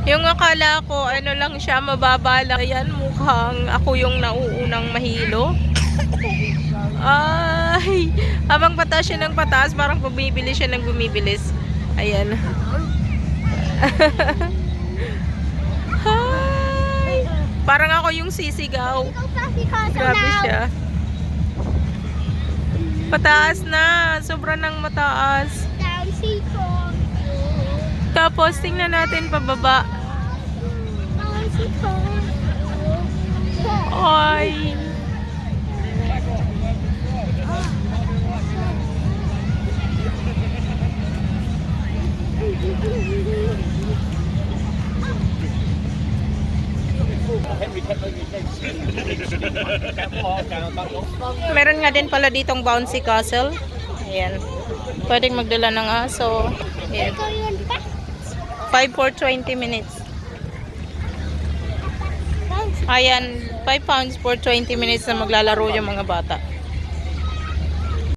Yung akala ko, ano lang siya, mababa lang. Ayan, mukhang ako yung nauunang mahilo. Ay, habang pataas siya ng pataas, parang bumibili siya ng bumibilis. Ayan. Hi! Parang ako yung sisigaw. Grabe siya. Pataas na. Sobra ng mataas. Tapos, tingnan natin pababa. Ay. Meron nga din pala ditong bouncy castle. Ayan. Pwedeng magdala ng aso. Ayan. 5 for 20 minutes. Ayan, 5 pounds for 20 minutes na maglalaro yung mga bata.